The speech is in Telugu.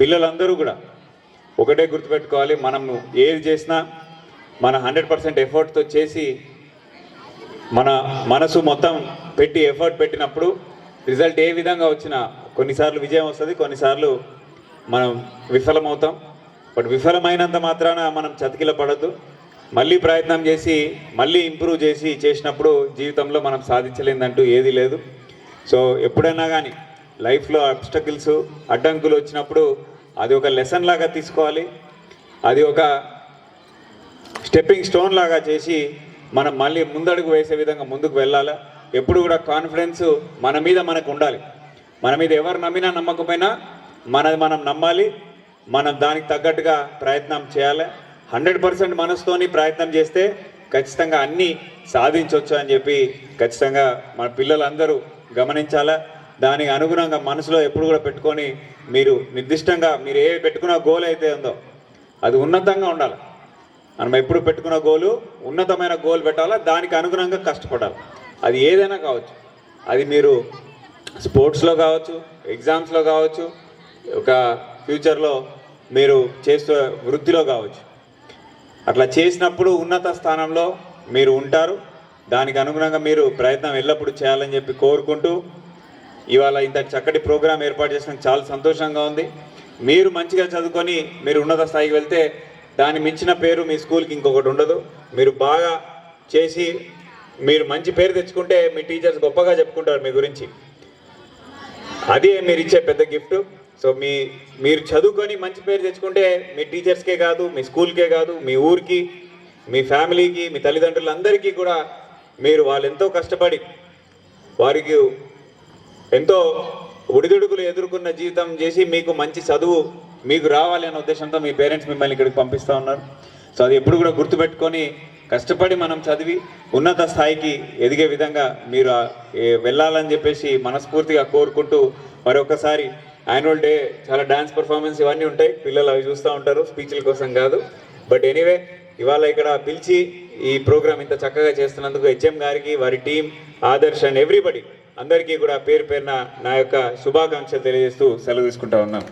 పిల్లలందరూ కూడా ఒకటే గుర్తుపెట్టుకోవాలి, మనం ఏది చేసినా మన 100% ఎఫర్ట్తో చేసి మన మనసు మొత్తం పెట్టి ఎఫర్ట్ పెట్టినప్పుడు రిజల్ట్ ఏ విధంగా వచ్చినా కొన్నిసార్లు విజయం వస్తుంది, కొన్నిసార్లు మనం విఫలమవుతాం. బట్ విఫలమైనంత మాత్రాన మనం చతికిల పడద్దు. మళ్ళీ ప్రయత్నం చేసి మళ్ళీ ఇంప్రూవ్ చేసినప్పుడు జీవితంలో మనం సాధించలేదంటూ ఏదీ లేదు. సో ఎప్పుడైనా కానీ లైఫ్లో అబ్స్టకిల్స్ అడ్డంకులు వచ్చినప్పుడు అది ఒక లెసన్ లాగా తీసుకోవాలి, అది ఒక స్టెప్పింగ్ స్టోన్ లాగా చేసి మనం మళ్ళీ ముందడుగు వేసే విధంగా ముందుకు వెళ్ళాలి. ఎప్పుడు కూడా కాన్ఫిడెన్స్ మన మీద మనకు ఉండాలి. మన మీద ఎవరు నమ్మినా నమ్మకపోయినా మనం నమ్మాలి, మనం దానికి తగ్గట్టుగా ప్రయత్నం చేయాలి. 100% మనసుతోని ప్రయత్నం చేస్తే ఖచ్చితంగా అన్నీ సాధించవచ్చు అని చెప్పి ఖచ్చితంగా మన పిల్లలందరూ గమనించాలా. దానికి అనుగుణంగా మనసులో ఎప్పుడు కూడా పెట్టుకొని మీరు నిర్దిష్టంగా మీరు ఏ పెట్టుకున్న గోల్ అయితే ఉందో అది ఉన్నతంగా ఉండాలి. మనం ఎప్పుడు పెట్టుకున్న గోలు ఉన్నతమైన గోల్ పెట్టాలా, దానికి అనుగుణంగా కష్టపడాలి. అది ఏదైనా కావచ్చు, అది మీరు స్పోర్ట్స్లో కావచ్చు, ఎగ్జామ్స్లో కావచ్చు, ఒక ఫ్యూచర్లో మీరు చేసే వృత్తిలో కావచ్చు. అట్లా చేసినప్పుడు ఉన్నత స్థానంలో మీరు ఉంటారు. దానికి అనుగుణంగా మీరు ప్రయత్నం ఎల్లప్పుడూ చేయాలని చెప్పి కోరుకుంటూ ఇవాళ ఇంత చక్కటి ప్రోగ్రాం ఏర్పాటు చేసినందుకు చాలా సంతోషంగా ఉంది. మీరు మంచిగా చదువుకొని మీరు ఉన్నత స్థాయికి వెళ్తే దాని మించిన పేరు మీ స్కూల్కి ఇంకొకటి ఉండదు. మీరు బాగా చేసి మీరు మంచి పేరు తెచ్చుకుంటే మీ టీచర్స్ గొప్పగా చెప్పుకుంటారు మీ గురించి. అదే మీరు ఇచ్చే పెద్ద గిఫ్ట్. సో మీరు చదువుకొని మంచి పేరు తెచ్చుకుంటే మీ టీచర్స్కే కాదు, మీ స్కూల్కే కాదు, మీ ఊరికి, మీ ఫ్యామిలీకి, మీ తల్లిదండ్రులందరికీ కూడా వాళ్ళు ఎంతో కష్టపడి వారికి ఎంతో ఒడిదుడుకులు ఎదుర్కొన్న జీవితం చేసి మీకు మంచి చదువు మీకు రావాలి అనే ఉద్దేశంతో మీ పేరెంట్స్ మిమ్మల్ని ఇక్కడికి పంపిస్తూ ఉన్నారు. సో అది ఎప్పుడు కూడా గుర్తుపెట్టుకొని కష్టపడి మనం చదివి ఉన్నత స్థాయికి ఎదిగే విధంగా మీరు వెళ్ళాలని చెప్పేసి మనస్ఫూర్తిగా కోరుకుంటూ మరొకసారి యాన్యువల్ డే చాలా డాన్స్ పర్ఫార్మెన్స్ ఇవన్నీ ఉంటాయి, పిల్లలు అవి చూస్తూ ఉంటారు, స్పీచ్ల కోసం కాదు. బట్ ఎనీవే ఇవాళ ఇక్కడ పిలిచి ఈ ప్రోగ్రామ్ ఇంత చక్కగా చేస్తున్నందుకు హెచ్ఎం గారికి, వారి టీం, ఆదర్శ్ అండ్ ఎవ్రీబడి అందరికీ కూడా పేరు పేరున నా యొక్క శుభాకాంక్షలు తెలియజేస్తూ సెలవు తీసుకుంటా ఉన్నాను.